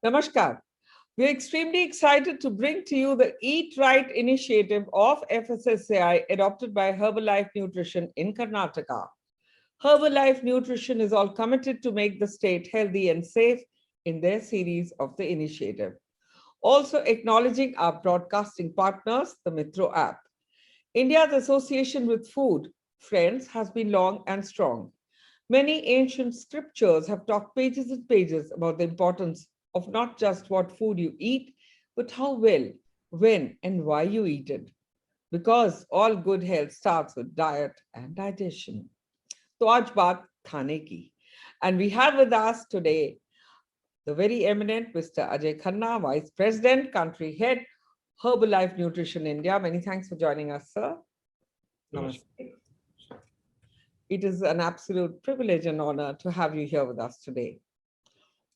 Namaskar. We're extremely excited to bring to you the Eat Right initiative of FSSAI adopted by Herbalife Nutrition in Karnataka. Herbalife Nutrition is all committed to make the state healthy and safe in their series of the initiative. Also acknowledging our broadcasting partners, the Mitro app. India's association with food, friends, has been long and strong. Many ancient scriptures have talked pages and pages about the importance of not just what food you eat, but how well, when, and why you eat it. Because all good health starts with diet and digestion. तो आज बात खाने की. And we have with us today the very eminent Mr. Ajay Khanna, Vice President, Country Head, Herbalife Nutrition India. Many thanks for joining us, sir. Namaste. It is an absolute privilege and honor to have you here with us today.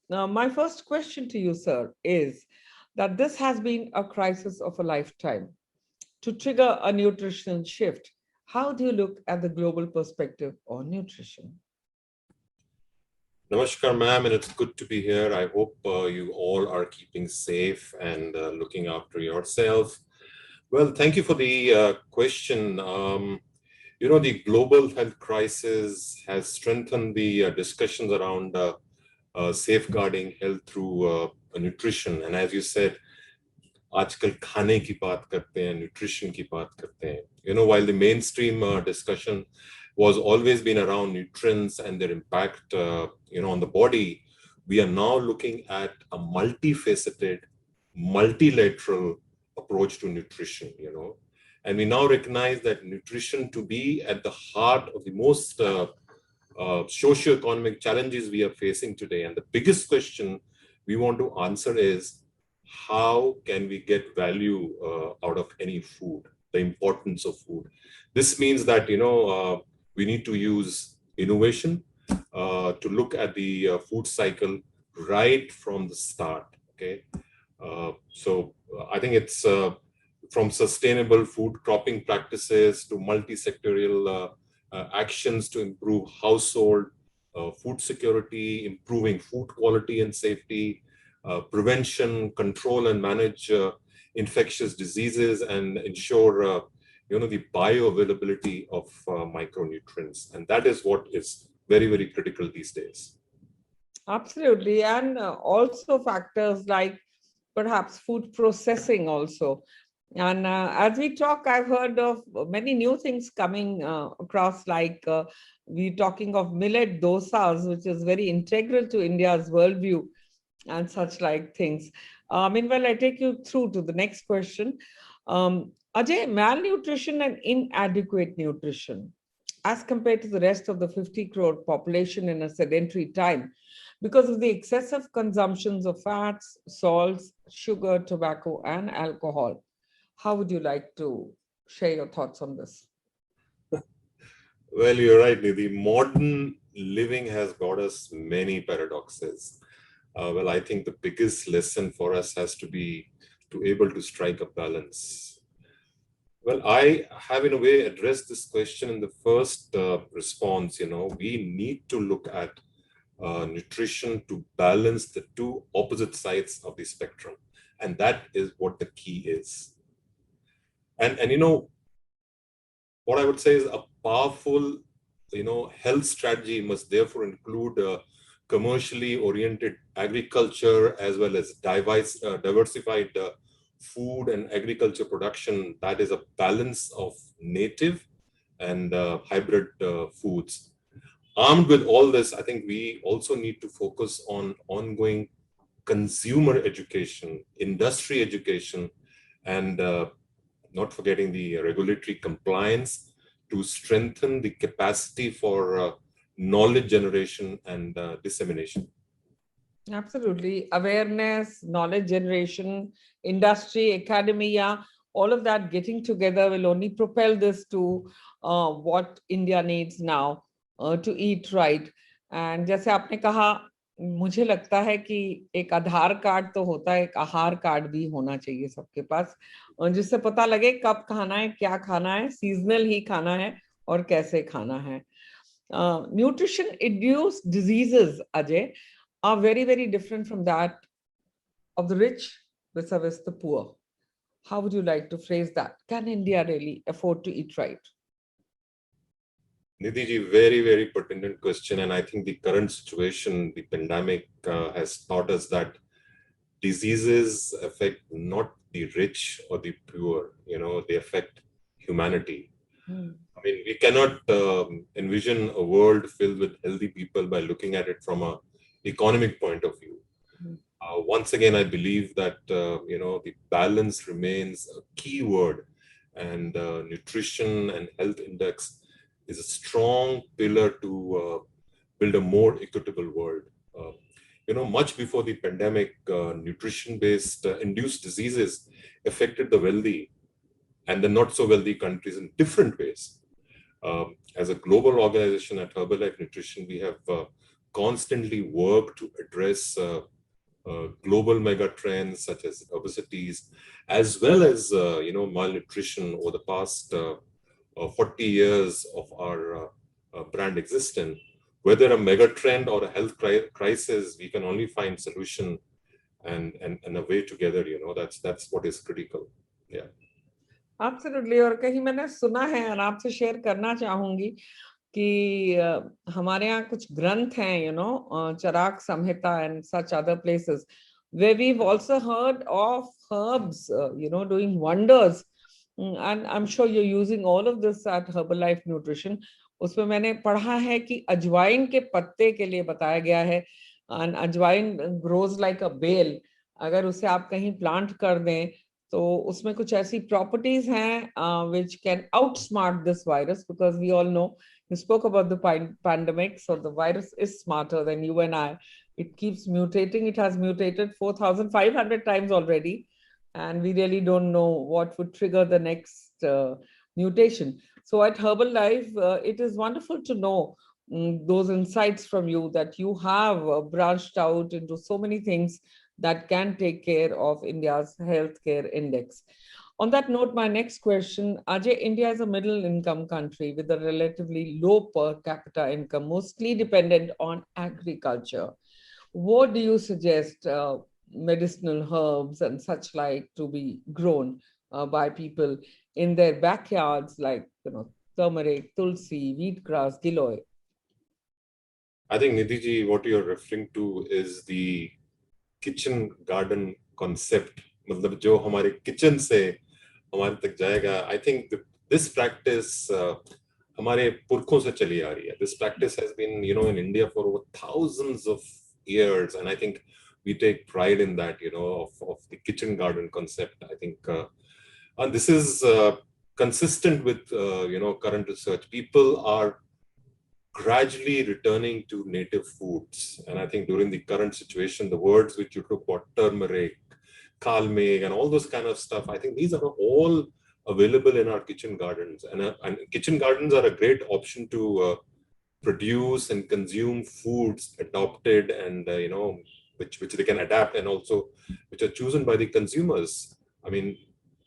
Now, my first question to you, sir, is that this has been a crisis of a lifetime. To trigger a nutritional shift, how do you look at the global perspective on nutrition? Namaskar, ma'am, and it's good to be here. I hope you all are keeping safe and looking after yourself. Well, thank you for the question. The global health crisis has strengthened the discussions around safeguarding health through nutrition. And as you said, आजकल खाने की बात करते हैं, nutrition की बात करते हैं. While the mainstream discussion was always been around nutrients and their impact, on the body, we are now looking at a multifaceted, multilateral approach to nutrition, and we now recognize that nutrition to be at the heart of the most socio-economic challenges we are facing today. And the biggest question we want to answer is, how can we get value out of any food, the importance of food? This means that, we need to use innovation to look at the food cycle right from the start, okay? So I think it's from sustainable food cropping practices to multi-sectorial actions to improve household food security, improving food quality and safety, prevention, control and manage infectious diseases, and ensure the bioavailability of micronutrients. And that is what is very, very critical these days. Absolutely. And also factors like perhaps food processing also. And as we talk, I've heard of many new things coming across, like we're talking of millet dosas, which is very integral to India's worldview and such like things. Meanwhile, I take you through to the next question. Ajay, malnutrition and inadequate nutrition as compared to the rest of the 50 crore population in a sedentary time because of the excessive consumptions of fats, salts, sugar, tobacco, and alcohol. How would you like to share your thoughts on this? Well, you're right, Nidhi. Modern living has got us many paradoxes. Well, I think the biggest lesson for us has to be to able to strike a balance. Well, I have in a way addressed this question in the first response. We need to look at nutrition to balance the two opposite sides of the spectrum. And that is what the key is. And what I would say is a powerful, health strategy must therefore include commercially oriented agriculture as well as diversified food and agriculture production that is a balance of native and hybrid foods. Armed with all this, I think we also need to focus on ongoing consumer education, industry education, and not forgetting the regulatory compliance to strengthen the capacity for knowledge generation and dissemination. Absolutely. Awareness, knowledge generation, industry, academia, all of that getting together will only propel this to what India needs now to eat right. And जैसे आपने कहा, मुझे लगता है कि एक आधार card तो होता है, एक आहार कार्ड भी होना चाहिए सबके पास, जिससे पता लगे कब खाना है, क्या खाना है, सीजनल ही खाना है और कैसे खाना है. Nutrition induced diseases, Ajay, are very, very different from that of the rich vis-a-vis the poor. How would you like to phrase that? Can India really afford to eat right? Nidhi ji, very, very pertinent question. And I think the current situation, the pandemic, has taught us that diseases affect not the rich or the poor, they affect humanity. I mean, we cannot envision a world filled with healthy people by looking at it from a economic point of view. Once again, I believe that the balance remains a key word, and nutrition and health index is a strong pillar to build a more equitable world. Much before the pandemic, nutrition-based induced diseases affected the wealthy and the not so wealthy countries in different ways. As a global organization at Herbalife Nutrition, we have constantly worked to address global mega trends such as obesity, as well as malnutrition over the past 40 years of our brand existence. Whether a mega trend or a health crisis, we can only find solution and a way together. That's what is critical. Yeah. Absolutely. और कहीं मैंने सुना है और आपसे share करना चाहूंगी कि हमारे यहाँ कुछ ग्रंथ हैं, चराग संहिता and such other places where we've also heard of herbs, doing wonders. And I'm sure you're using all of this at Herbalife Nutrition. उसमें मैंने पढ़ा है कि अजवाइन के पत्ते के लिए बताया गया है, and अजवाइन grows like a bale. अगर उसे आप कहीं प्लांट कर दें तो उसमें कुछ ऐसी प्रॉपर्टीज हैं which can outsmart this virus, because we all know, you spoke about the pandemic, so the virus is smarter than you and I. It keeps mutating. It has mutated 4,500 times already, and we really don't know what would trigger the next mutation. So at Herbalife, it is wonderful to know those insights from you, that you have branched out into so many things that can take care of India's healthcare index. On that note, my next question, Ajay, India is a middle income country with a relatively low per capita income, mostly dependent on agriculture. What do you suggest medicinal herbs and such like to be grown by people in their backyards, like turmeric, tulsi, wheatgrass, giloy? I think, Nidhi ji, what you're referring to is the kitchen garden concept, मतलब जो हमारे kitchen से हमारे तक जाएगा. I think this practice हमारे पुरखों से चली आ रही है. This practice has been in India for over thousands of years, and I think we take pride in that, of the kitchen garden concept. I think and this is consistent with current research. People are gradually returning to native foods. And I think during the current situation, the words which you took about turmeric, kalmeg, and all those kind of stuff, I think these are all available in our kitchen gardens. And kitchen gardens are a great option to produce and consume foods adopted and, which they can adapt, and also which are chosen by the consumers. I mean,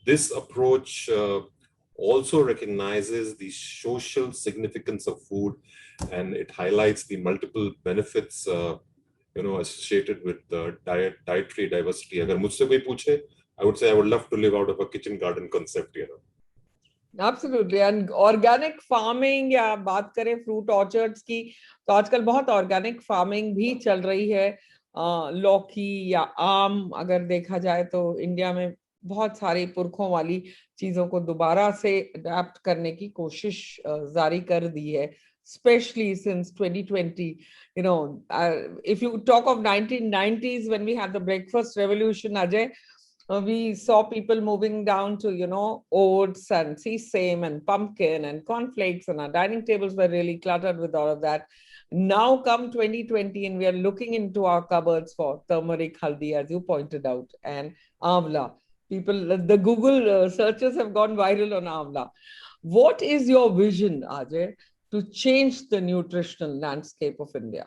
this approach also recognizes the social significance of food, and it highlights the multiple benefits associated with dietary diversity. Agar mujhse koi puche, I would say I would love to live out of a kitchen garden concept. Absolutely. And organic farming, या बात करें fruit orchards की, तो आजकल बहुत organic farming भी चल रही है. लौकी या आम अगर देखा जाए तो इंडिया में बहुत सारी पुरखों वाली चीजों को दोबारा से अडेप्ट करने की कोशिश जारी कर दी है, especially since 2020. If you talk of 1990s, when we had the breakfast revolution, Ajay, we saw people moving down to oats and sesame and pumpkin and cornflakes, and our dining tables were really cluttered with all of that. Now come 2020, and we are looking into our cupboards for turmeric, haldi, as you pointed out, and amla. The Google searches have gone viral on amla. What is your vision, Ajay, to change the nutritional landscape of India?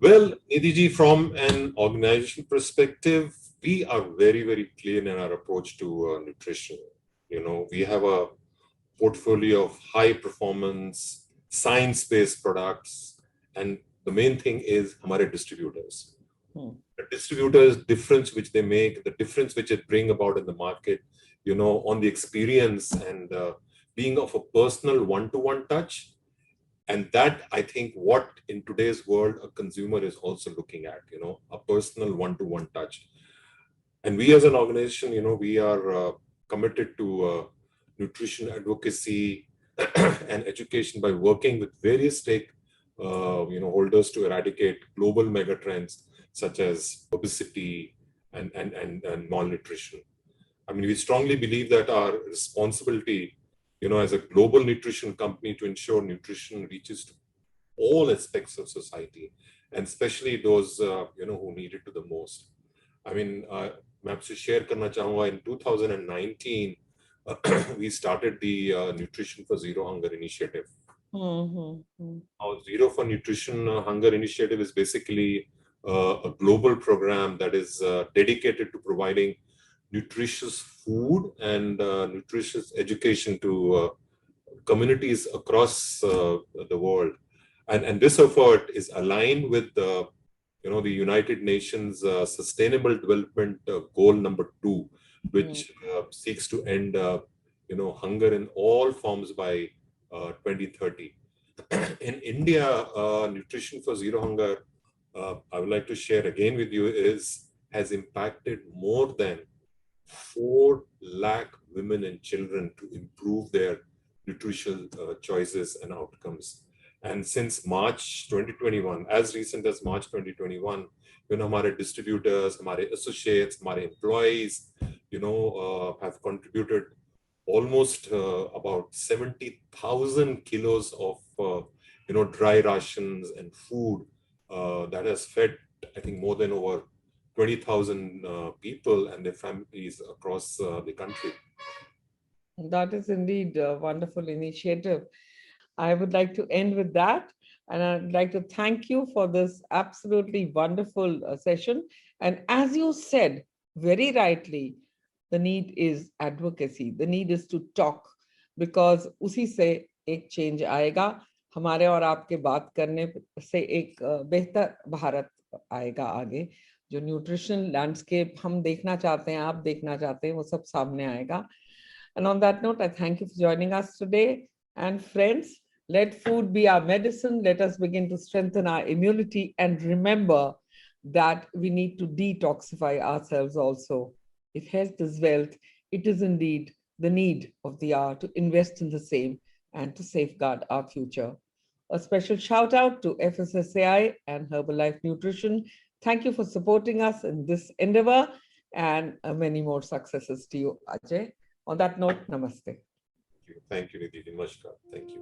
Well, Nidhi ji, from an organization perspective, we are very, very clear in our approach to nutrition. We have a portfolio of high performance, science-based products, and the main thing is hamare distributors The distributors, difference which they make, the difference which it bring about in the market, on the experience and being of a personal one-to-one touch. And that, I think, what in today's world a consumer is also looking at, a personal one-to-one touch. And we as an organization, we are committed to nutrition advocacy and education by working with various holders to eradicate global megatrends such as obesity and malnutrition. I mean, we strongly believe that our responsibility, as a global nutrition company, to ensure nutrition reaches to all aspects of society, and especially those, who need it to the most. I mean, मैं आपसे share करना चाहूँगा, in 2019, we started the Nutrition for Zero Hunger initiative. Our Zero for Nutrition Hunger initiative is basically a global program that is dedicated to providing nutritious food and nutritious education to communities across the world. And this effort is aligned with the United Nations Sustainable Development Goal number 2, which seeks to end hunger in all forms by 2030. In India, Nutrition for Zero Hunger, I would like to share again with you, has impacted more than 4 lakh women and children to improve their nutritional choices and outcomes. And since March 2021, as recent as March 2021, our distributors, our associates, our employees, have contributed almost about 70,000 kilos of, dry rations and food that has fed, I think, more than over 20,000 people and their families across the country. That is indeed a wonderful initiative. I would like to end with that. And I'd like to thank you for this absolutely wonderful session. And as you said very rightly, the need is advocacy. The need is to talk, because उसी से एक change आएगा. हमारे और आपके बात करने से एक बेहतर भारत आएगा आगे. जो न्यूट्रिशन लैंडस्केप हम देखना चाहते हैं, आप देखना चाहते हैं, वो सब सामने आएगा. And on that note, I thank you for joining us today. And friends, let food be our medicine. Let us begin to strengthen our immunity, and remember that we need to detoxify ourselves also. If health is wealth, it is indeed the need of the hour to invest in the same and to safeguard our future. A special shout out to FSSAI and Herbalife Nutrition. Thank you for supporting us in this endeavor, and many more successes to you, Ajay. On that note, namaste. Thank you, Nidhi. Namaskar. Thank you.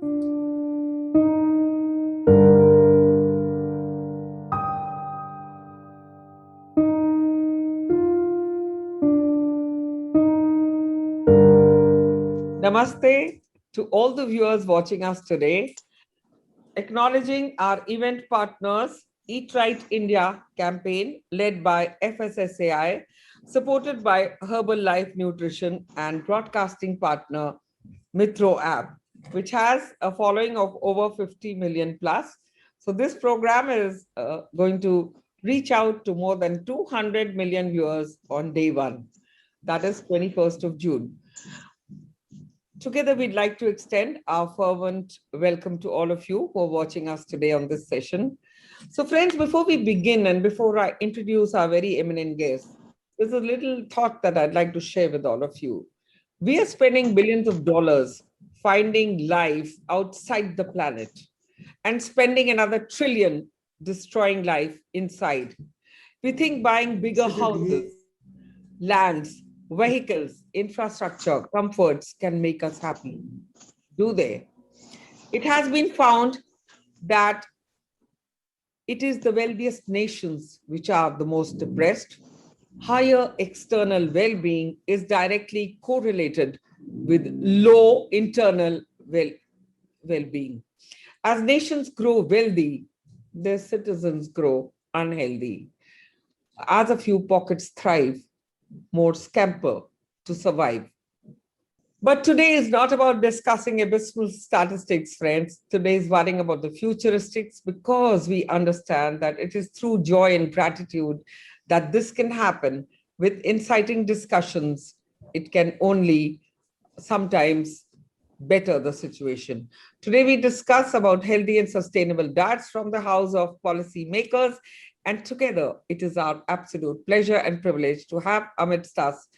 Namaste to all the viewers watching us today. Acknowledging our event partners, Eat Right India campaign led by FSSAI, supported by Herbalife Nutrition, and broadcasting partner Mitro app, which has a following of over 50 million plus. So this program is going to reach out to more than 200 million viewers on day 1. That is 21st of June. Together, we'd like to extend our fervent welcome to all of you who are watching us today on this session. So friends, before we begin and before I introduce our very eminent guest, there's a little thought that I'd like to share with all of you. We are spending billions of dollars finding life outside the planet and spending another trillion destroying life inside. We think buying bigger houses, lands, vehicles, infrastructure, comforts can make us happy. Do they? It has been found that it is the wealthiest nations which are the most depressed. Higher external well-being is directly correlated with low internal well-being. As nations grow wealthy, their citizens grow unhealthy. As a few pockets thrive, more scamper to survive. But today is not about discussing abysmal statistics, friends. Today is worrying about the futuristics, because we understand that it is through joy and gratitude that this can happen. With inciting discussions, it can only sometimes better the situation. Today we discuss about healthy and sustainable diets from the house of policy makers. And together, it is our absolute pleasure and privilege to have amidst us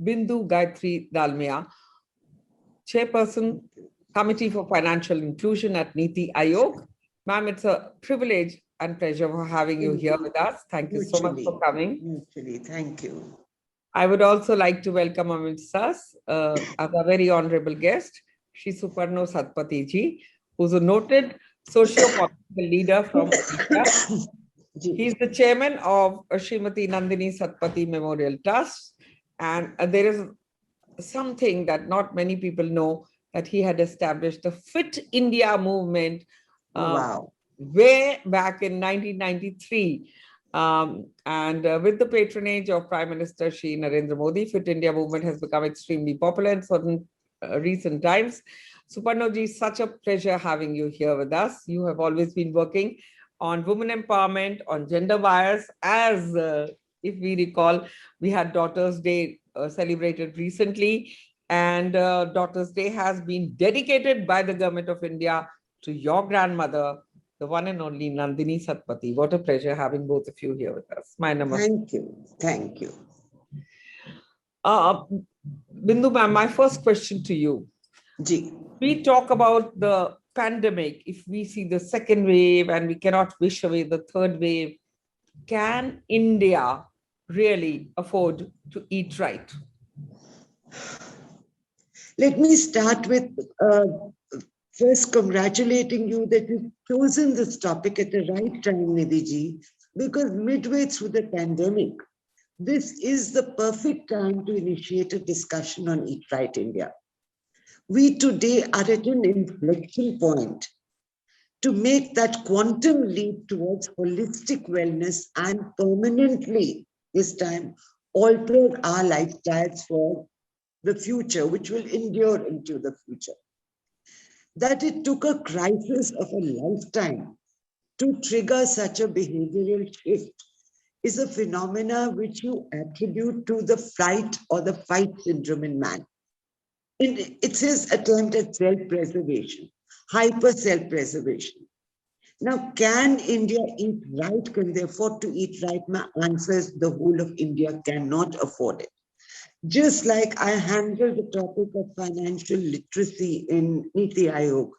Bindu Gayatri Dalmia, Chairperson, Committee for Financial Inclusion at NITI Aayog. Ma'am, it's a privilege and pleasure for having you here with us. Thank you so much for coming. Mutually, thank you. I would also like to welcome amidst us as a very honorable guest, Shri Suparno Satpathy ji, who's a noted socio-political leader from India. He's the chairman of Srimati Nandini Satpathy Memorial Trust. And there is something that not many people know, that he had established the Fit India movement way back in 1993. With the patronage of Prime Minister Shri Narendra Modi, Fit India movement has become extremely popular in certain recent times. Suparno ji, such a pleasure having you here with us. You have always been working on women empowerment, on gender bias, as if we recall, we had Daughters' Day celebrated recently, and Daughters' Day has been dedicated by the Government of India to your grandmother, the one and only Nandini Satpathy. What a pleasure having both of you here with us. My namaste. Thank you. Thank you. Bindu ma'am, my first question to you. Ji. We talk about the pandemic. If we see the second wave and we cannot wish away the third wave, can India really afford to eat right? Let me start with first congratulating you that you've chosen this topic at the right time, Nidhi ji, because midway through the pandemic, this is the perfect time to initiate a discussion on Eat Right India. We today are at an inflection point to make that quantum leap towards holistic wellness and permanently, this time, alter our lifestyles for the future, which will endure into the future. That it took a crisis of a lifetime to trigger such a behavioral shift is a phenomena which you attribute to the flight or the fight syndrome in man. It's his attempt at self-preservation, hyper self-preservation. Now, can India eat right? Can they afford to eat right? My answer is the whole of India cannot afford it. Just like I handled the topic of financial literacy in NITI Aayog,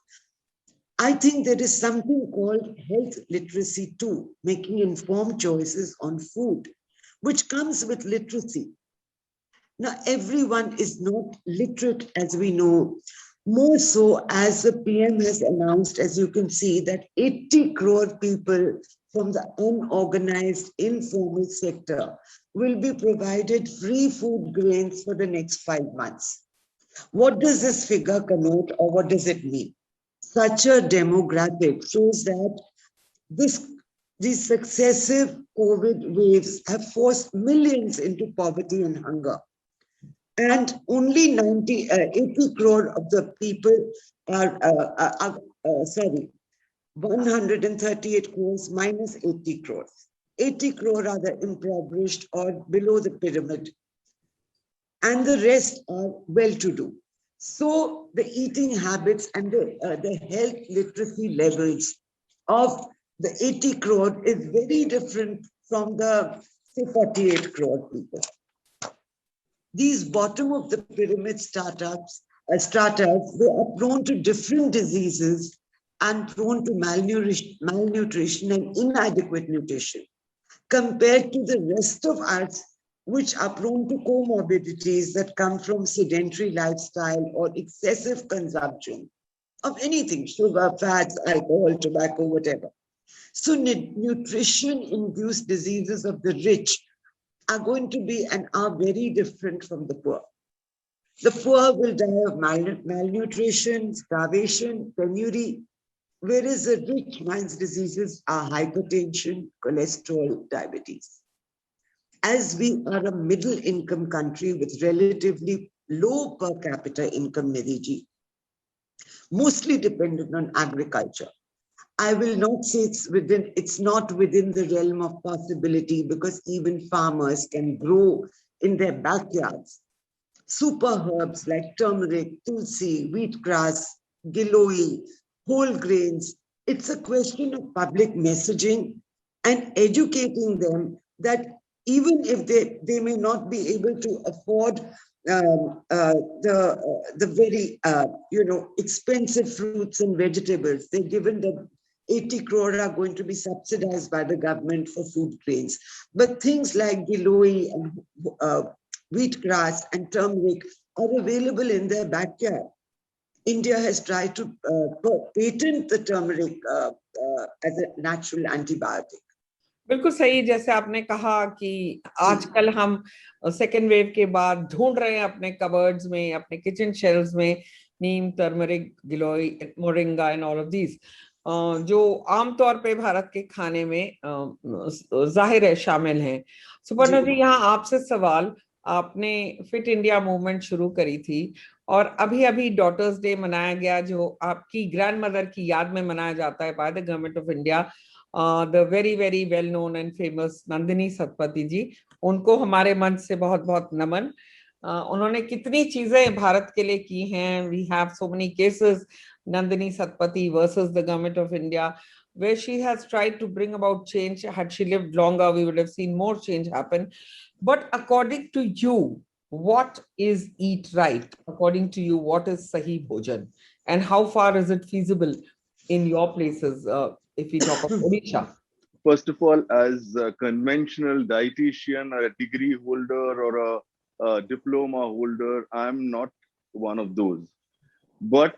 I think there is something called health literacy too, making informed choices on food, which comes with literacy. Now, everyone is not literate, as we know, more so as the PM has announced, as you can see, that 80 crore people from the unorganized informal sector will be provided free food grains for the next 5 months. What does this figure connote, or what does it mean? Such a demographic shows that these successive COVID waves have forced millions into poverty and hunger. And only 80 crore of the people are, 138 crores minus 80 crores. 80 crore are the impoverished or below the pyramid, and the rest are well-to-do. So the eating habits and the health literacy levels of the 80 crore is very different from the, say, 48 crore people. These bottom of the pyramid startups, they are prone to different diseases and prone to malnutrition and inadequate nutrition compared to the rest of us, which are prone to comorbidities that come from sedentary lifestyle or excessive consumption of anything, sugar, fats, alcohol, tobacco, whatever. So nutrition-induced diseases of the rich are going to be and are very different from the poor. The poor will die of malnutrition, starvation, penury, whereas the rich man's diseases are hypertension, cholesterol, diabetes. As we are a middle-income country with relatively low per capita income, Nidhi, mostly dependent on agriculture. I will not say it's not within the realm of possibility, because even farmers can grow in their backyards super herbs like turmeric, tulsi, wheatgrass, giloy, whole grains. It's a question of public messaging and educating them that even if they may not be able to afford the very expensive fruits and vegetables, they're given that 80 crore are going to be subsidized by the government for food grains. But things like giloy and wheatgrass and turmeric are available in their backyard. India has tried to patent the turmeric as a natural antibiotic. बिल्कुल सही, जैसे आपने कहा कि आजकल हम second wave के बाद ढूंढ रहे हैं अपने कबर्ड्स में, अपने किचन शेल्व्स में neem, turmeric, giloy, moringa and all of these, जो आमतौर पे भारत के खाने में जाहिर है शामिल हैं। सुपर्णा जी, यहाँ आपसे सवाल, आपने फिट इंडिया मूवमेंट शुरू करी थी और अभी अभी डॉटर्स डे मनाया गया, जो आपकी ग्रैंड मदर की याद में मनाया जाता है by the government of India. The very very well known and famous Nandini Satpathy ji, उनको हमारे मंच से बहुत बहुत नमन। उन्होंने कितनी चीजें भारत के लिए की हैं। We have so many cases, Nandini Satpathy versus the government of India, where she has tried to bring about change. Had she lived longer, we would have seen more change happen. But according to you, what is eat right? According to you, what is Sahi Bhojan? And how far is it feasible in your places, if we talk of Odisha? First of all, as a conventional dietitian or a degree holder or a diploma holder, I'm not one of those. But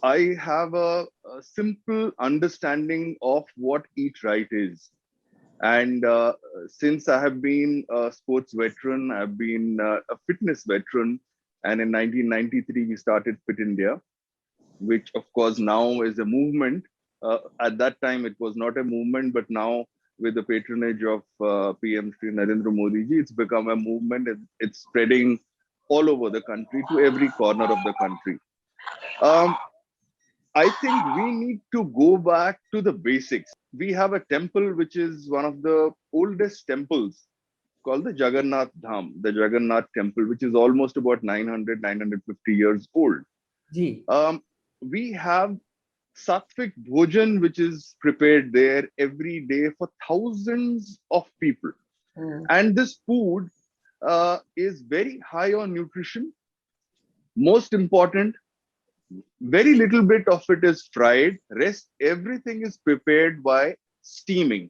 I have a simple understanding of what eat right is. And since I have been a sports veteran, I've been a fitness veteran. And in 1993, we started Fit India, which of course now is a movement. At that time, it was not a movement, but now with the patronage of PM Shri Narendra Modi ji, it's become a movement. It's spreading all over the country, to every corner of the country. I think we need to go back to the basics. We have a temple which is one of the oldest temples called the Jagannath Dham, the Jagannath temple, which is almost about 950 years old. We have Sattvic Bhojan, which is prepared there every day for thousands of people. And this food is very high on nutrition. Most important, very little bit of it is fried. Rest, everything is prepared by steaming.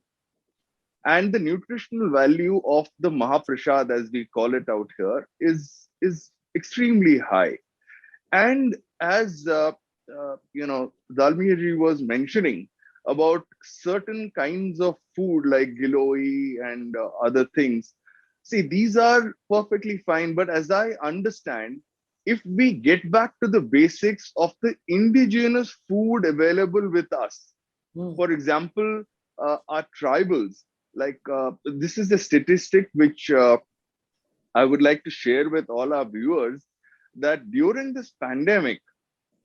And the nutritional value of the Mahaprasad, as we call it out here, is extremely high. And as Dalmia was mentioning about certain kinds of food like giloy and other things. See, these are perfectly fine. But as I understand, if we get back to the basics of the indigenous food available with us, for example, our tribals, like this is a statistic which I would like to share with all our viewers, that during this pandemic,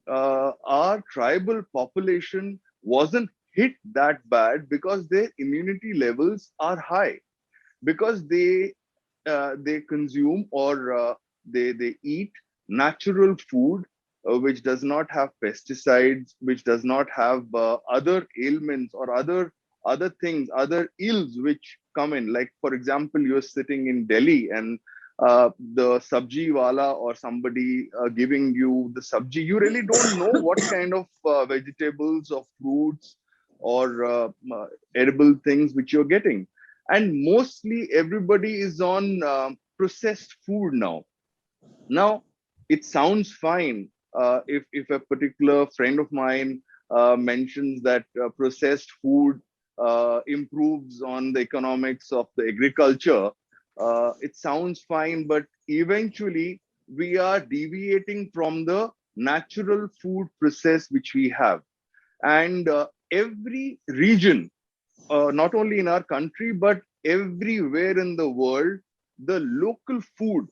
our tribal population wasn't hit that bad because their immunity levels are high, because they consume or they eat natural food which does not have pesticides, which does not have other ailments or other things, other ills which come in. Like, for example, you're sitting in Delhi and the sabji wala or somebody giving you the sabji, you really don't know what kind of vegetables or fruits or edible things which you're getting. And mostly everybody is on processed food now. Now, it sounds fine if a particular friend of mine mentions that processed food improves on the economics of the agriculture. It sounds fine, but eventually we are deviating from the natural food process which we have. And every region, not only in our country, but everywhere in the world, the local food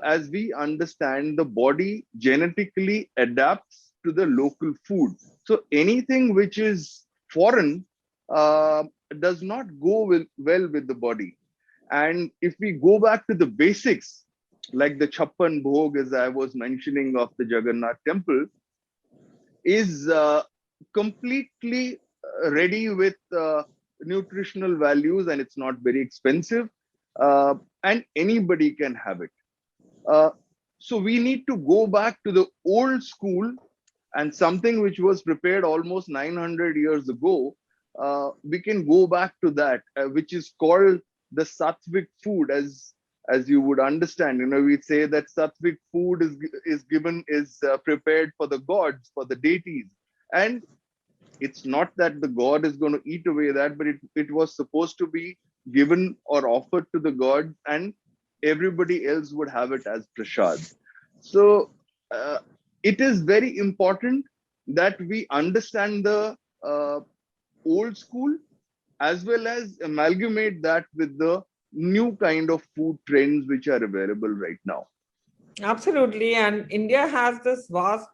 as we understand, the body genetically adapts to the local food. So anything which is foreign uh, does not go well with the body. And if we go back to the basics, like the Chappan Bhog, as I was mentioning, of the Jagannath temple, is completely ready with nutritional values, and it's not very expensive, and anybody can have it. Uh, so we need to go back to the old school, and something which was prepared almost 900 years ago. We can go back to that, which is called the sattvic food. As you would understand, we say that sattvic food is prepared for the gods, for the deities, and it's not that the god is going to eat away that, but it was supposed to be given or offered to the gods, and everybody else would have it as prasad. So it is very important that we understand the old school, as well as amalgamate that with the new kind of food trends which are available right now. Absolutely. And India has this vast,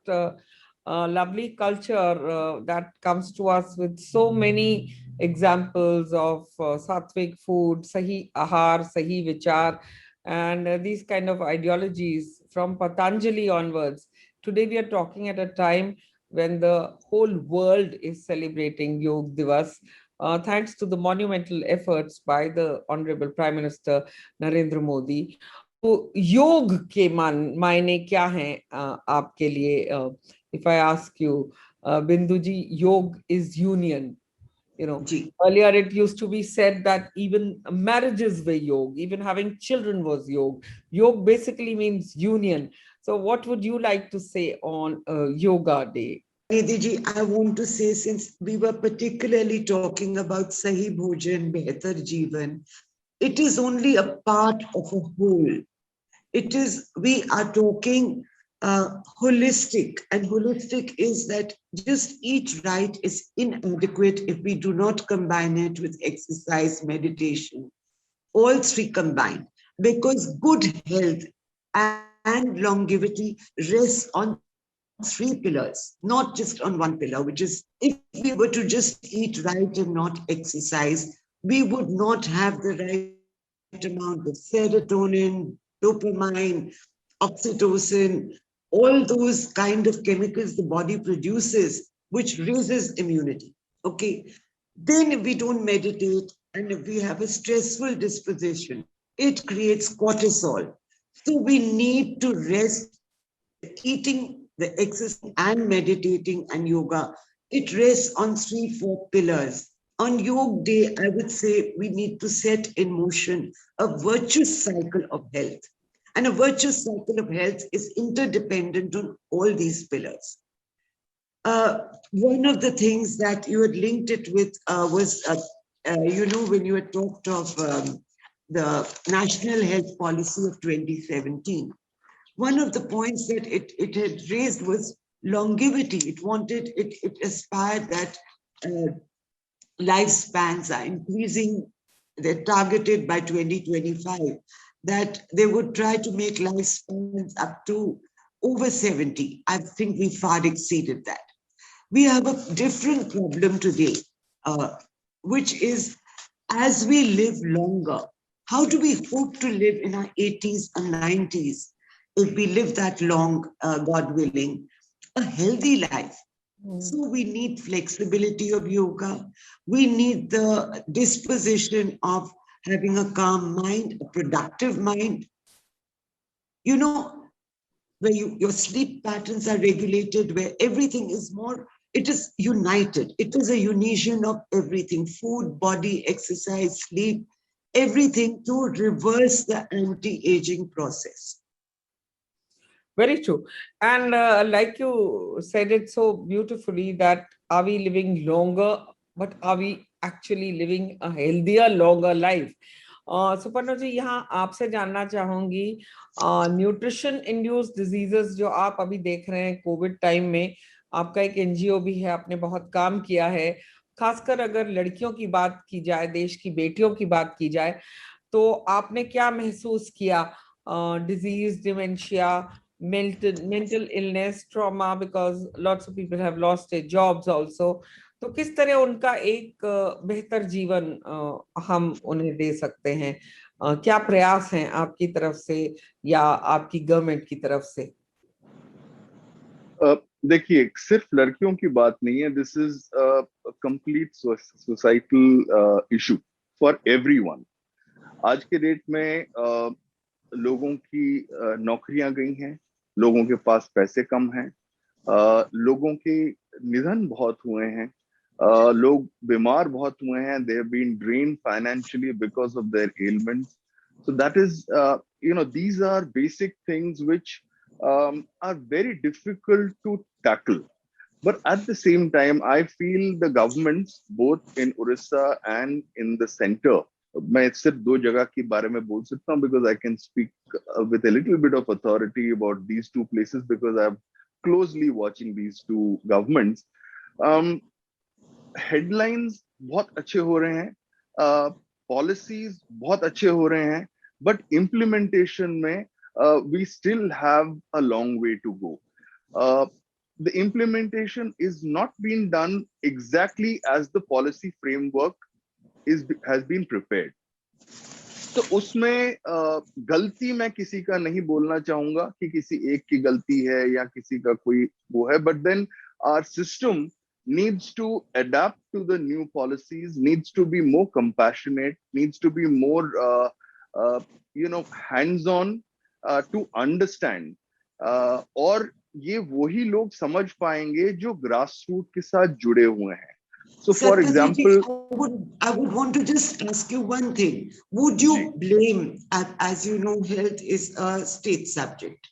lovely culture that comes to us with so many examples of sattvic food, sahi ahar, sahi vichar, and these kind of ideologies from Patanjali onwards. Today, we are talking at a time when the whole world is celebrating Yog Divas. Thanks to the monumental efforts by the Honorable Prime Minister Narendra Modi. तो योग के मायने क्या हैं आपके लिए? If I ask you, Bindu ji, yog is union. Earlier it used to be said that even marriages were yog, even having children was yog. Yog basically means union. So what would you like to say on Yoga Day? Nidhi ji, I want to say, since we were particularly talking about Sahi Bhojan, Behtar Jeevan, it is only a part of a whole. We are talking holistic, and holistic is that just eat right is inadequate if we do not combine it with exercise, meditation, all three combined, because good health and longevity rests on three pillars, not just on one pillar, which is, if we were to just eat right and not exercise, we would not have the right amount of serotonin, dopamine, oxytocin, all those kind of chemicals the body produces, which raises immunity. Okay. Then if we don't meditate and if we have a stressful disposition, it creates cortisol. So we need to rest. Eating, the exercise and meditating and yoga, it rests on 3-4 pillars. On Yoga Day, I would say we need to set in motion a virtuous cycle of health. And a virtuous cycle of health is interdependent on all these pillars. One of the things that you had linked it with was, when you had talked of the National Health Policy of 2017, one of the points that it had raised was longevity. It aspired that lifespans are increasing. They're targeted by 2025, that they would try to make lifespans up to over 70. I think we far exceeded that. We have a different problem today, which is, as we live longer, how do we hope to live in our 80s and 90s? If we live that long, God willing, a healthy life. So we need flexibility of yoga. We need the disposition of having a calm mind, a productive mind. Where your sleep patterns are regulated, where everything is more, it is united. It is a union of everything: food, body, exercise, sleep, everything, to reverse the anti-aging process. Very true. And like you said it so beautifully, that are we living longer, but are we actually living a healthier, longer life? Suparna जी, यहाँ आपसे जानना चाहूंगी, nutrition induced diseases जो आप अभी देख रहे हैं कोविड टाइम में, आपका एक एनजीओ भी है, आपने बहुत काम किया है, खासकर अगर लड़कियों की बात की जाए, देश की बेटियों की बात की जाए, तो आपने क्या महसूस किया disease, dementia, mental illness, trauma, because lots of people have lost their jobs also. तो किस तरह उनका एक बेहतर जीवन हम उन्हें दे सकते हैं? क्या प्रयास हैं आपकी तरफ से या आपकी गवर्नमेंट की तरफ से? देखिए, सिर्फ लड़कियों की बात नहीं है, this is complete societal issue for everyone. आज के डेट में लोगों की नौकरियां गई हैं, लोगों के पास पैसे कम हैं, लोगों के निधन बहुत हुए हैं, लोग बीमार बहुत हुए हैं, they have been drained financially because of their ailments. So that is, these are basic things which are very difficult to tackle. But at the same time, I feel the governments, both in Orissa and in the center, मैं सिर्फ दो जगह के बारे में बोल सकता हूँ because I can speak with a little bit of authority about these two places because I'm closely watching these two governments. Headlines बहुत अच्छे हो रहे हैं, policies बहुत अच्छे हो रहे हैं, but implementation में we still have a long way to go. The implementation is not being done exactly as the policy framework has been prepared. तो उसमें गलती मैं किसी का नहीं बोलना चाहूंगा कि किसी एक की गलती है या किसी का कोई वो है, but then our system needs to adapt to the new policies, needs to be more compassionate, needs to be more hands-on to understand. और ये वही लोग समझ पाएंगे जो ग्रास रूट के साथ जुड़े हुए हैं. So for example, I would want to just ask you one thing. Would you blame, as you know, health is a state subject.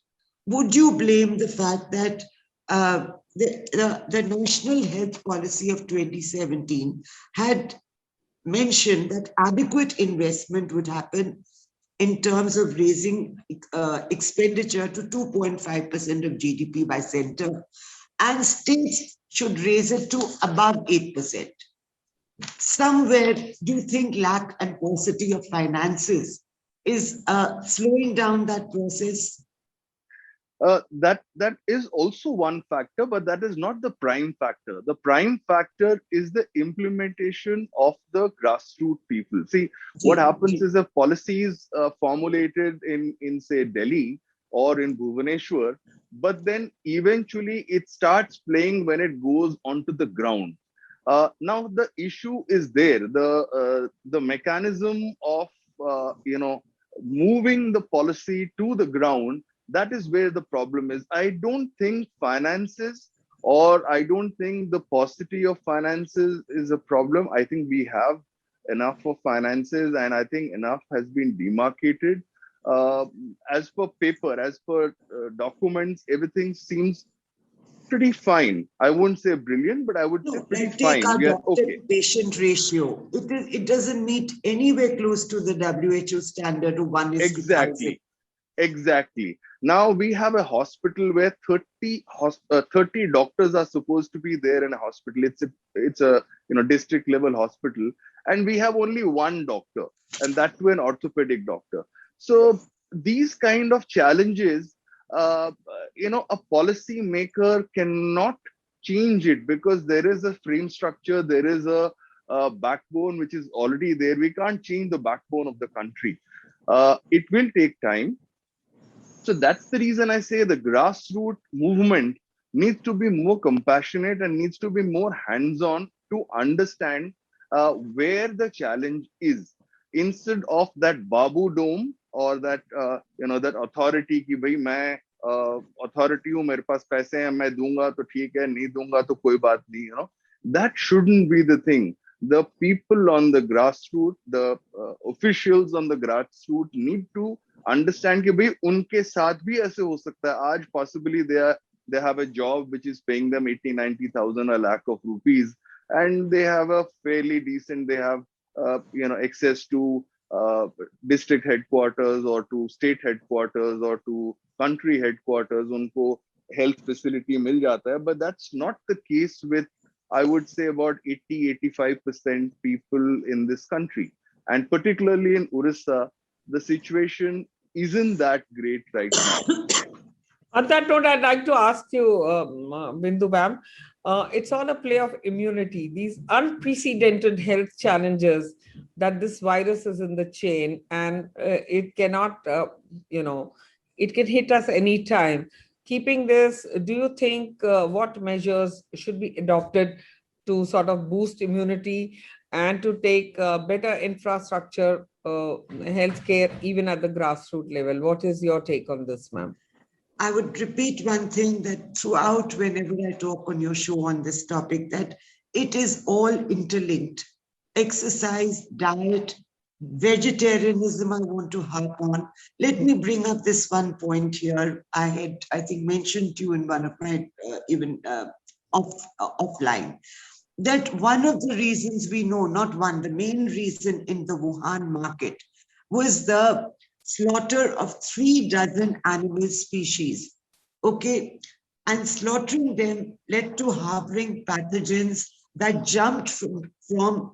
Would you blame the fact that the National Health Policy of 2017 had mentioned that adequate investment would happen in terms of raising expenditure to 2.5% of GDP by center, and states should raise it to above 8%. Somewhere, do you think lack and paucity of finances is slowing down that process? That is also one factor, but that is not the prime factor. The prime factor is the implementation of the grassroots people. See, what happens is if policies formulated in say Delhi or in Bhubaneswar, but then eventually it starts playing when it goes onto the ground. Now the issue is there. The mechanism of moving the policy to the ground, that is where the problem is. I don't think finances, or I don't think the paucity of finances is a problem. I think we have enough of finances, and I think enough has been demarcated. As per paper, as per documents, everything seems pretty fine. I wouldn't say brilliant, but I would say pretty fine. Take our doctor-patient ratio. It doesn't meet anywhere close to the WHO standard of 1:5. Exactly. Now we have a hospital where 30 doctors are supposed to be there in a hospital. It's a district level hospital, and we have only one doctor, and that too an orthopedic doctor. So these kind of challenges, a policy maker cannot change it because there is a frame structure, there is a backbone which is already there. We can't change the backbone of the country. It will take time. So that's the reason I say the grassroots movement needs to be more compassionate and needs to be more hands-on to understand where the challenge is, instead of that Babu dome or that that authority ki bhai main authority hu, mere paas paise hain, main dunga to theek hai, nahi dunga to koi baat nahi. That shouldn't be the thing. The people on the grassroots, the officials on the grassroots need to understand कि भाई उनके साथ भी ऐसे हो सकता है. आज possibly they have a job which is paying them 80,000-90,000, a lakh of rupees, and they have a fairly decent, they have access to district headquarters or to state headquarters or to country headquarters. उनको health facility मिल जाता है, but that's not the case with, I would say, about 80-85% people in this country, and particularly in Orissa, the situation isn't that great right now. On that note, I'd like to ask you, Bindu Ma'am, it's all a play of immunity. These unprecedented health challenges that this virus is in the chain, and it cannot, it can hit us anytime. Keeping this, do you think what measures should be adopted to sort of boost immunity and to take better infrastructure, healthcare, even at the grassroots level? What is your take on this, ma'am? I would repeat one thing that throughout, whenever I talk on your show on this topic, that it is all interlinked. Exercise, diet, vegetarianism, I want to harp on. Let me bring up this one point here. I had, I think, mentioned to you in one of my, offline, that one of the reasons we know, not one, the main reason in the Wuhan market was the slaughter of 36 animal species, okay? And slaughtering them led to harboring pathogens that jumped from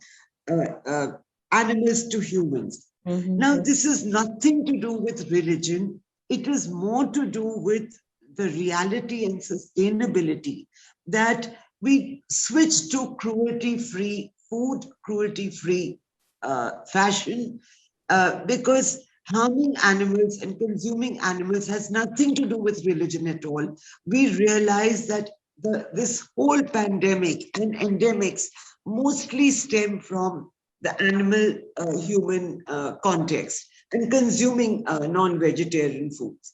animals to humans. Mm-hmm. Now, this is nothing to do with religion. It is more to do with the reality and sustainability that we switch to cruelty-free food, cruelty-free fashion, because harming animals and consuming animals has nothing to do with religion at all. We realize that this whole pandemic and endemics mostly stem from the animal-human context and consuming non-vegetarian foods.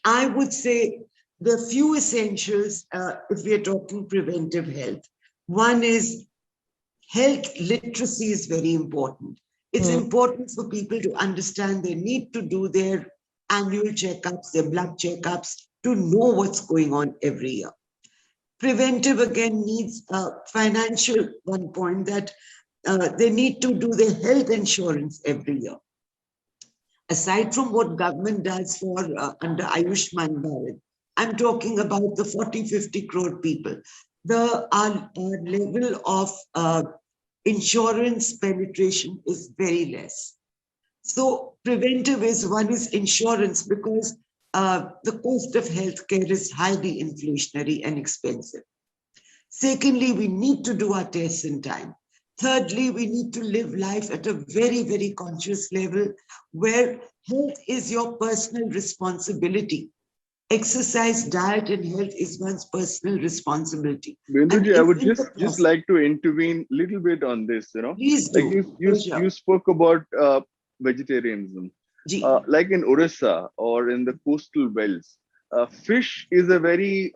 I would say the few essentials, if we are talking preventive health. One is health literacy is very important. It's important for people to understand they need to do their annual checkups, their blood checkups, to know what's going on every year. Preventive, again, needs financial one point that they need to do their health insurance every year. Aside from what government does for under Ayushman Bharat, I'm talking about the 40-50 crore people. Our level of insurance penetration is very less. So preventive is one is insurance, because the cost of healthcare is highly inflationary and expensive. Secondly, we need to do our tests in time. Thirdly, we need to live life at a very, very conscious level where health is your personal responsibility. Exercise, diet, and health is one's personal responsibility. Binduji, I would just like to intervene a little bit on this, you know. Please do. Like you spoke about vegetarianism. Like in Orissa or in the coastal belts, fish is a very,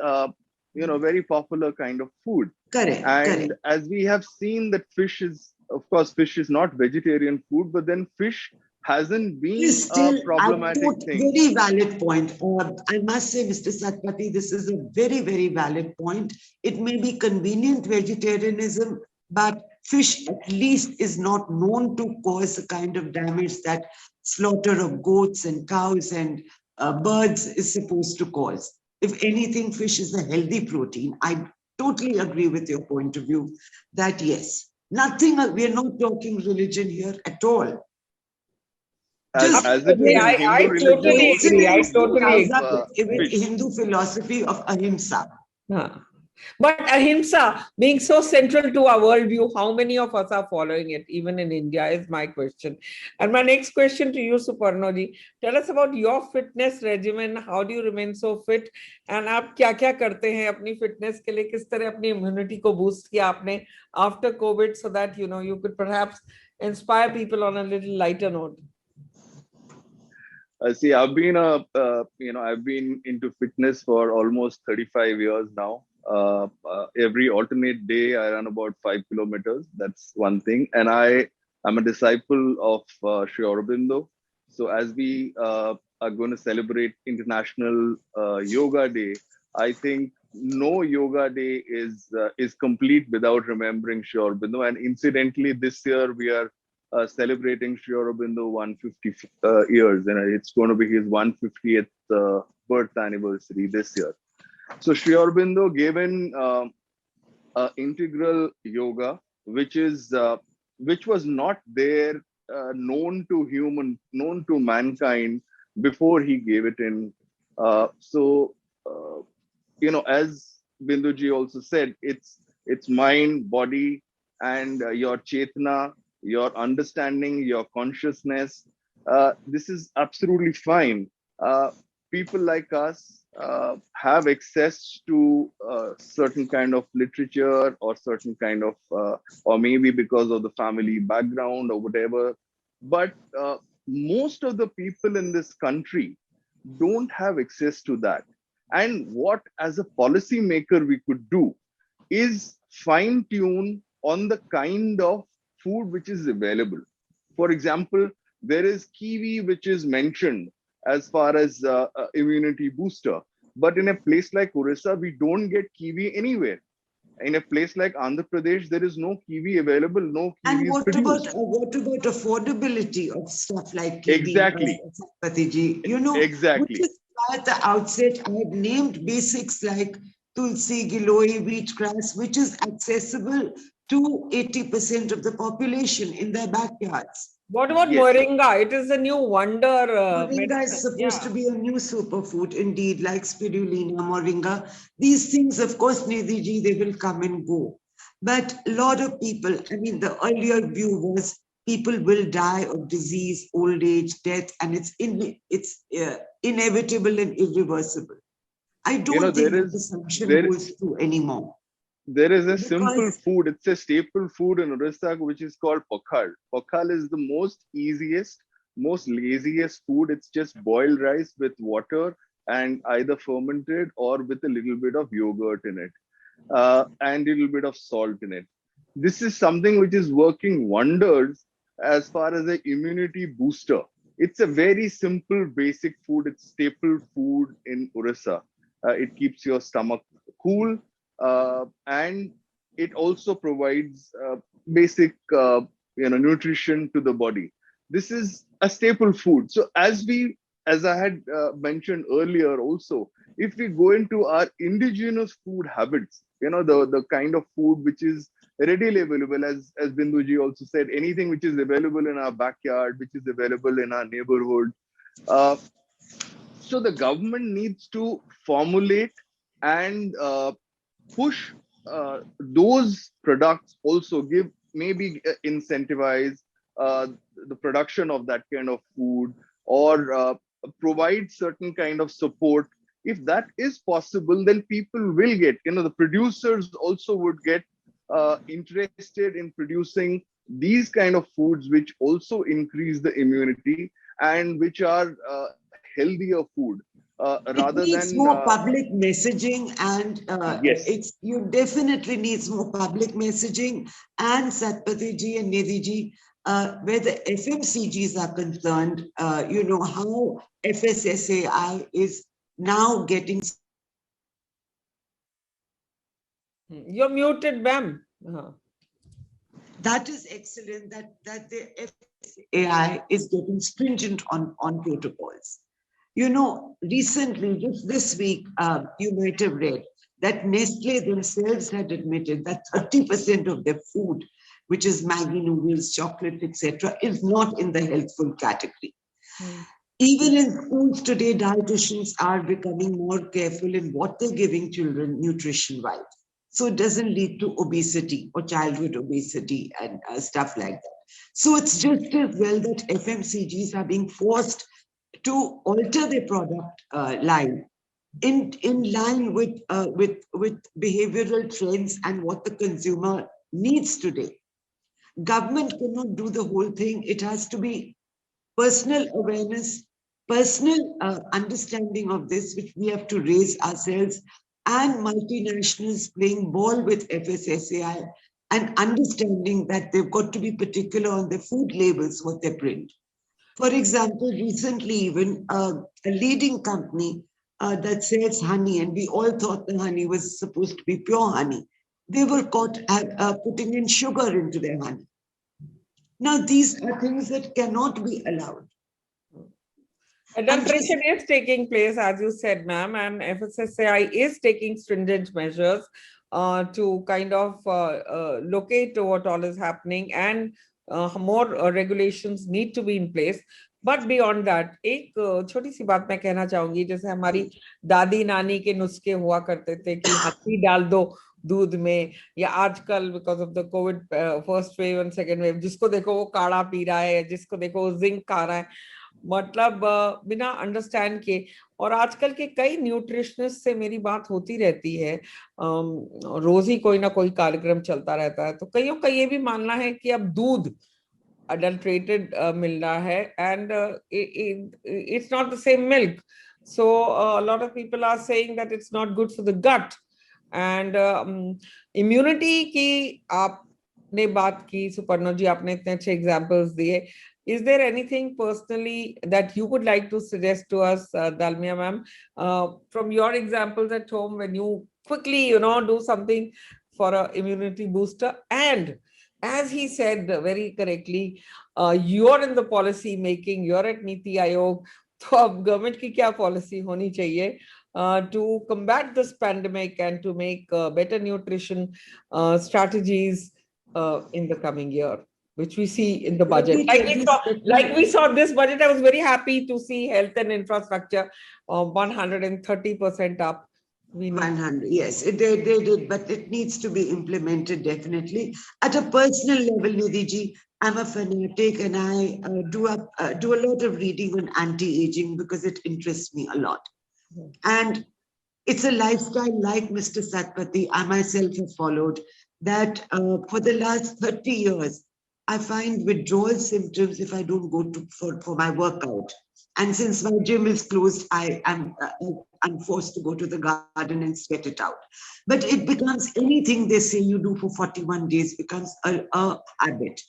very popular kind of food. Correct. And as we have seen that fish is, of course, fish is not vegetarian food, but then fish hasn't been a problematic thing. Very valid point. I must say, Mr. Satpathy, this is a very, very valid point. It may be convenient vegetarianism, but fish at least is not known to cause the kind of damage that slaughter of goats and cows and birds is supposed to cause. If anything, fish is a healthy protein. I totally agree with your point of view that yes, nothing, we are not talking religion here at all. I totally agree. I totally agree with Hindu philosophy of ahimsa. But ahimsa being so central to our worldview, how many of us are following it, even in India, is my question. And my next question to you, Suparnoji, tell us about your fitness regimen. How do you remain so fit? And आप क्या-क्या करते हैं अपनी fitness के लिए? किस तरह अपनी immunity को boost किया आपने after COVID, so that you could perhaps inspire people on a little lighter note? See, I've been I've been into fitness for almost 35 years now. Every alternate day, I run about 5 kilometers. That's one thing. And I'm a disciple of Sri Aurobindo. So as we are going to celebrate International Yoga Day, I think no yoga day is complete without remembering Sri Aurobindo. And incidentally, this year we are celebrating Sri Aurobindo 150 years, and it's going to be his 150th birth anniversary this year. So Sri Aurobindo gave in integral yoga, which was not there, known to mankind before he gave it in. So, as Binduji also said, it's mind, body, and your chetna, your understanding, your consciousness. This is absolutely fine. Uh, People like us have access to certain kind of literature or certain kind of, or maybe because of the family background or whatever. But most of the people in this country don't have access to that. And what, as a policymaker, we could do is fine tune on the kind of food which is available. For example, there is kiwi which is mentioned as far as immunity booster, but in a place like Orissa, we don't get kiwi anywhere. In a place like Andhra Pradesh, there is no kiwi available, no kiwi And is produced. what about affordability of stuff like kiwi, Exactly. Satpathy? Which Exactly. is why at the outset I have named basics like tulsi, giloy, wheatgrass, which is accessible to 80% of the population in their backyards. What about Yes. moringa? It is a new wonder. Moringa is supposed to be a new superfood, indeed, like spirulina, moringa. These things, of course, Nidhi, they will come and go. But a lot of people, I mean, the earlier view was people will die of disease, old age, death, and it's inevitable and irreversible. I don't think there that is assumption there holds true anymore. there is a simple Because food. It's a staple food in Orissa, which is called pokhal. Pokhal is the most easiest, most laziest food. It's just boiled rice with water and either fermented or with a little bit of yogurt in it, and a little bit of salt in it. This is something which is working wonders as far as the immunity booster. It's a very simple, basic food. It's staple food in Orissa. It keeps your stomach cool, and it also provides basic nutrition to the body. This is a staple food. So as I had mentioned earlier also, if we go into our indigenous food habits, the kind of food which is readily available, as Binduji also said, anything which is available in our backyard, which is available in our neighborhood. uh, so the government needs to formulate and push those products, also give, maybe incentivize the production of that kind of food, or provide certain kind of support. If that is possible, then people will get, the producers also would get interested in producing these kind of foods which also increase the immunity and which are healthier food, it rather needs than more public messaging, and yes. you definitely needs more public messaging. And Satpathy ji and Nidhi ji, where the FMCGs are concerned, how FSSAI is now getting. You're muted, ma'am. That is excellent, that the FSSAI is getting stringent on protocols. Recently, just this week, you might have read that Nestle themselves had admitted that 30% of their food, which is Maggi noodles, chocolate, etc., is not in the healthful category. Even in schools today, dietitians are becoming more careful in what they're giving children nutrition-wise, so it doesn't lead to obesity or childhood obesity and stuff like that. So it's just as well that FMCGs are being forced to alter their product line in line with behavioral trends and what the consumer needs today. Government cannot do the whole thing. It has to be personal awareness, personal understanding of this, which we have to raise ourselves, and multinationals playing ball with FSSAI and understanding that they've got to be particular on their food labels, what they print. For example, recently even a leading company that sells honey, and we all thought the honey was supposed to be pure honey, they were caught putting in sugar into their honey. Now, these are things that cannot be allowed. Adulteration is taking place, as you said, ma'am, and FSSAI is taking stringent measures to kind of locate what all is happening, and more regulations need to be in place. But beyond that एक छोटी सी बात मैं कहना चाहूंगी, जैसे हमारी दादी नानी के नुस्खे हुआ करते थे कि हल्दी डाल दो दूध में, या आजकल because of the Covid first wave and second wave, जिसको देखो वो काढ़ा पी रहा है, जिसको देखो वो जिंक खा रहा है, मतलब बिना अंडरस्टैंड किए। और आजकल के कई न्यूट्रिशनिस्ट से मेरी बात होती रहती है, रोज ही कोई ना कोई कार्यक्रम चलता रहता है, तो कईयों का ये भी मानना है कि अब दूध adulterated मिल रहा है, and it's not the same milk. So a lot of people are saying that it's not good for the gut. And immunity की आपने बात की, सुपर्णा जी, आपने इतने अच्छे एग्जांपल्स दिए. Is there anything personally that you would like to suggest to us, Dalmia ma'am, from your examples at home, when you quickly, do something for a immunity booster? And as he said very correctly, you're in the policy making, you're at Niti Aayog, तो अब government की क्या policy होनी चाहिए to combat this pandemic and to make better nutrition strategies in the coming year, which we see in the budget. Like we saw this budget, I was very happy to see health and infrastructure 130% up. 100, yes, they did, but it needs to be implemented definitely. At a personal level, Nidhi ji, I'm a fanatic, and I do a lot of reading on anti-aging because it interests me a lot. And it's a lifestyle, like Mr. Satpathy, I myself have followed, that for the last 30 years, I find withdrawal symptoms if I don't go for my workout. And since my gym is closed, I'm forced to go to the garden and sweat it out. But it becomes anything they say you do for 41 days becomes a habit.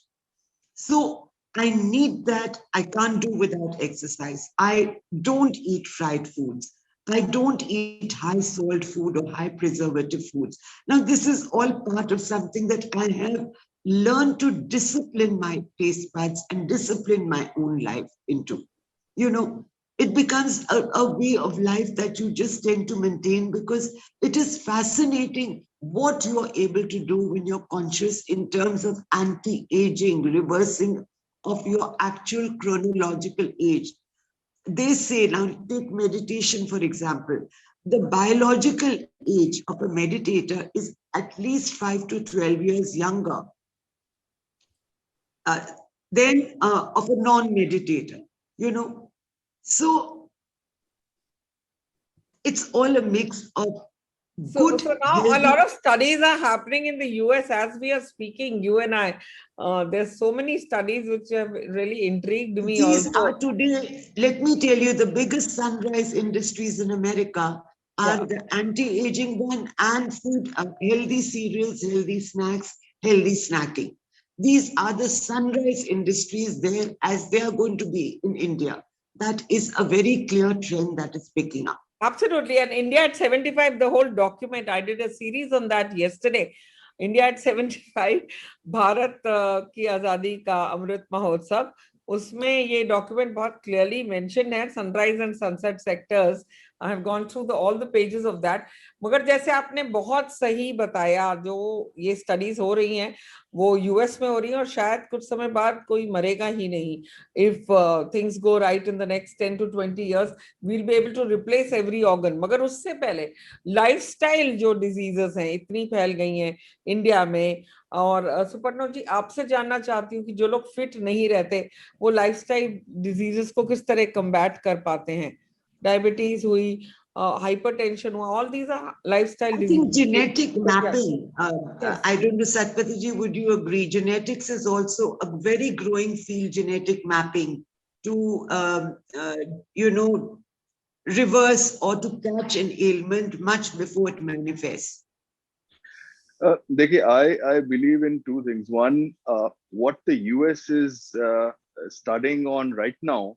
So I need that. I can't do without exercise. I don't eat fried foods. I don't eat high salt food or high preservative foods. Now, this is all part of something that I have learned to discipline my taste buds and discipline my own life into. It becomes a way of life that you just tend to maintain, because it is fascinating what you are able to do when you're conscious in terms of anti-aging, reversing of your actual chronological age. They say, now take meditation, for example, the biological age of a meditator is at least 5 to 12 years younger than of a non-meditator, So it's all a mix of good. So now a lot of studies are happening in the US as we are speaking, you and I. There's so many studies which have really intrigued me. These are today, let me tell you, the biggest sunrise industries in America are the anti-aging one and food, healthy cereals, healthy snacks, healthy snacking. These are the sunrise industries there, as they are going to be in India. That is a very clear trend that is picking up. Absolutely. And India at 75, the whole document, I did a series on that yesterday. India at 75, Bharat की आजादी का अमृत महोत्सव, उसमें ये document बहुत clearly mention है, sunrise and sunset sectors. I have gone through all the pages of that. मगर जैसे आपने बहुत सही बताया, जो ये स्टडीज हो रही हैं वो यूएस में हो रही हैं, और शायद कुछ समय बाद कोई मरेगा ही नहीं. If things go right in the next 10 to 20 years, we'll be able to replace every organ. मगर उससे पहले लाइफस्टाइल जो डिजीजेस हैं इतनी फैल गई हैं इंडिया में. और सुपर्णा जी, आपसे जानना चाहती हूँ कि जो लोग फिट नहीं रहते, वो लाइफस्टाइल डिजीजेस को किस तरह कम्बैट कर पाते हैं. डायबिटीज हुई, hypertension, all these are lifestyle I diseases. think genetic mapping, I don't know, Satpathy ji, would you agree? Genetics is also a very growing field, genetic mapping, to, reverse or to catch an ailment much before it manifests. I believe in two things. One, what the US is studying on right now,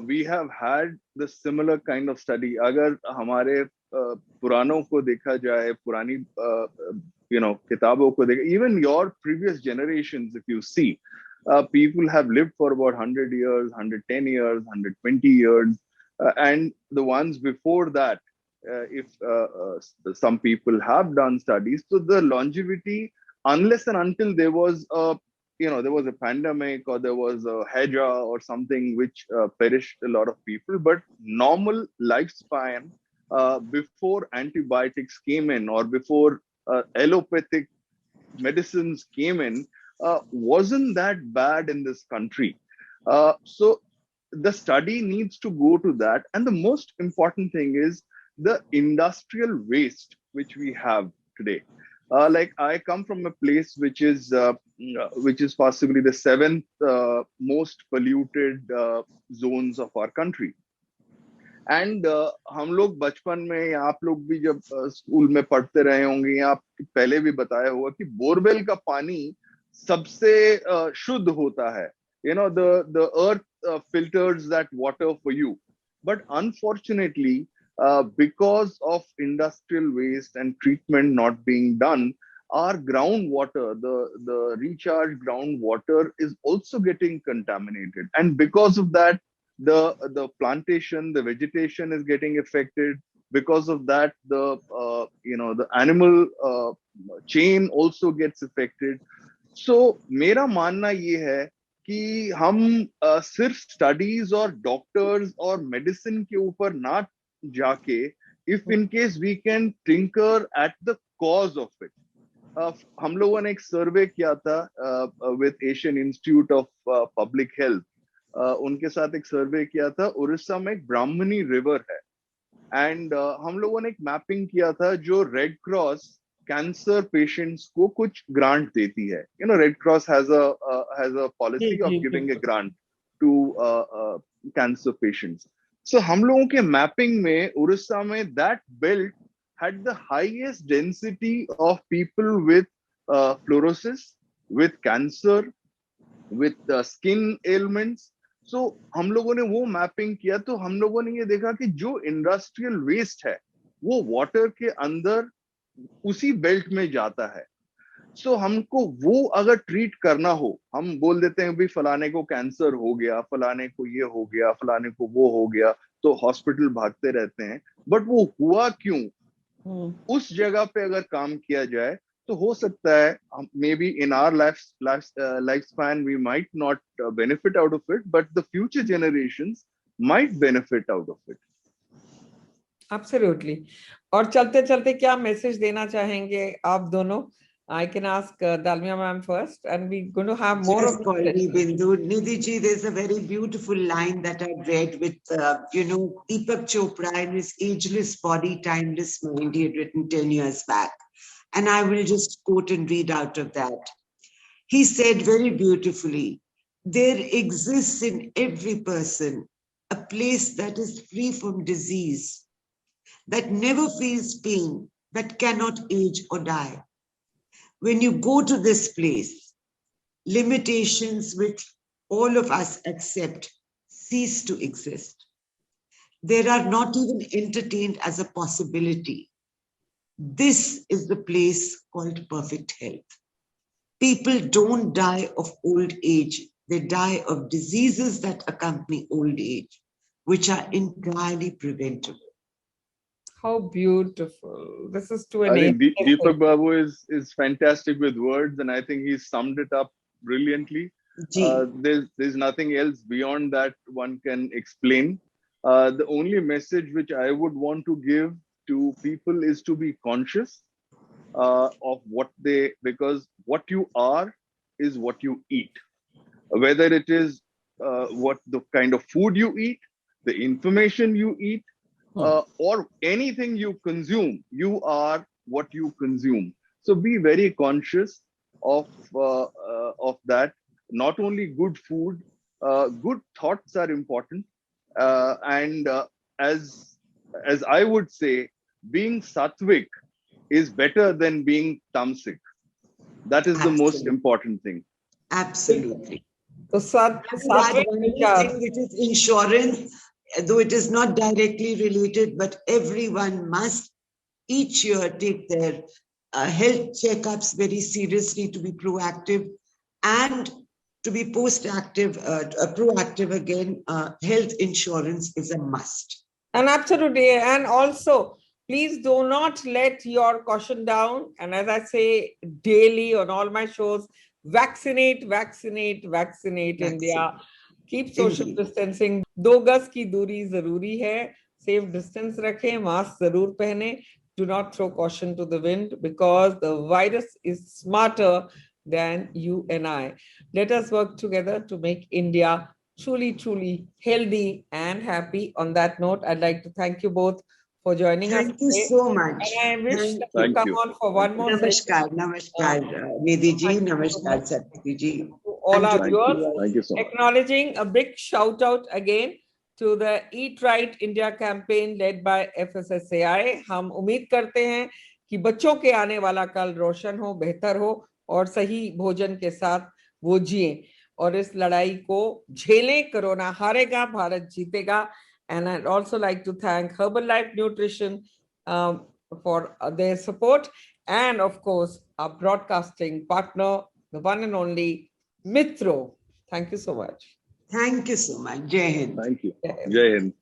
we have had the similar kind of study. अगर हमारे पुरानों को देखा जाए, पुरानी किताबों को देखा, even your previous generations, if you see, people have lived for about 100 years, 110 years, 120 years, and the ones before that, if some people have done studies, so the longevity, unless and until there was a there was a pandemic or there was a hydra or something which perished a lot of people, but normal lifespan before antibiotics came in or before allopathic medicines came in wasn't that bad in this country. So the study needs to go to that. And the most important thing is the industrial waste which we have today. Like I come from a place which is possibly the seventh most polluted zones of our country. And हम लोग बचपन में या आप लोग भी जब school में पढ़ते रहे होंगे या आप पहले भी बताया होगा कि बोरवेल का पानी सबसे शुद्ध होता है. The earth filters that water for you, but unfortunately because of industrial waste and treatment not being done, our groundwater, the recharged groundwater is also getting contaminated, and because of that the plantation, the vegetation is getting affected. Because of that, the animal chain also gets affected. So मेरा मानना ये है कि हम सिर्फ studies और doctors और medicine के ऊपर ना जाके, if in case we can tinker at the cause of it. हम लोगों ने एक सर्वे किया था with Asian Institute of Public Health. उनके साथ एक सर्वे किया था. उड़ीसा में एक ब्राह्मणी रिवर है, एंड हम लोगों ने एक मैपिंग किया था जो रेड क्रॉस कैंसर पेशेंट्स को कुछ ग्रांट देती है. Red Cross has a policy of giving a grant to cancer patients. So हम लोगों के मैपिंग में उड़ीसा में that belt had the highest density of people with fluorosis, with cancer, with skin ailments. So हम लोगों ने वो मैपिंग किया तो हम लोगों ने ये देखा कि जो इंडस्ट्रियल वेस्ट है वो वाटर के अंदर उसी बेल्ट में जाता है. सो हमको वो अगर ट्रीट करना हो, हम बोल देते हैं भी फलाने को कैंसर हो गया, फलाने को ये हो गया, फलाने को वो हो गया, तो हॉस्पिटल भागते रहते हैं. बट वो हुआ क्यों, उस जगह पे अगर काम किया जाए तो हो सकता है maybe in our life span we might not benefit out of it, but the future generations might benefit out of it. Absolutely. और चलते चलते क्या मैसेज देना चाहेंगे आप दोनों? I can ask Dalmia ma'am first, and we're going to have more Yes, of Gauri, Bindu. Nidhi ji, there's a very beautiful line that I read with, Deepak Chopra in his Ageless Body, Timeless Mind. He had written 10 years back. And I will just quote and read out of that. He said very beautifully, there exists in every person a place that is free from disease, that never feels pain, that cannot age or die. When you go to this place, limitations which all of us accept cease to exist. They are not even entertained as a possibility. This is the place called perfect health. People don't die of old age. They die of diseases that accompany old age, which are entirely preventable. How beautiful. This is to an I think Deepak Babu is fantastic with words, and I think he's summed it up brilliantly. There's nothing else beyond that one can explain. The only message which I would want to give to people is to be conscious of because what you are is what you eat. Whether it is what the kind of food you eat, the information you eat, or anything you consume, you are what you consume. So be very conscious of that. Not only good food, good thoughts are important, and as I would say, being sattvic is better than being tamasic. That is the most important thing. Absolutely. So sattvic thing, which is insurance. Though it is not directly related, but everyone must each year take their health checkups very seriously to be proactive, and to be proactive again. Health insurance is a must. And absolutely. And also, please do not let your caution down. And as I say daily on all my shows, Vaccinate, vaccinate, vaccinate India. Keep social Indeed. distancing. 2 गज की दूरी जरूरी है. Safe distance रखें. Mask जरूर पहने. Do not throw caution to the wind because the virus is smarter than you and I. Let us work together to make India truly, truly healthy and happy. On that note, I'd like to thank you both for joining us Thank you today. so much. And I wish Thank that you Thank come you. on for one more session. Namaskar, namaskar, Nidhi ji, Thank you so namaskar, much. Satyaki ji. To all And our to Thank viewers, you. Thank you so much. acknowledging a big shout out again to the Eat Right India campaign led by FSSAI. हम उम्मीद करते हैं कि बच्चों के आने वाला कल रोशन हो, बेहतर हो और सही भोजन के साथ वो जिए और इस लड़ाई को झेलें. कोरोना हारेगा, भारत जीतेगा. And I'd also like to thank Herbalife Nutrition for their support, and of course our broadcasting partner, the one and only Mitro. Thank you so much. thank you so much. Jai Hind. Thank you. Yeah. Jai Hind.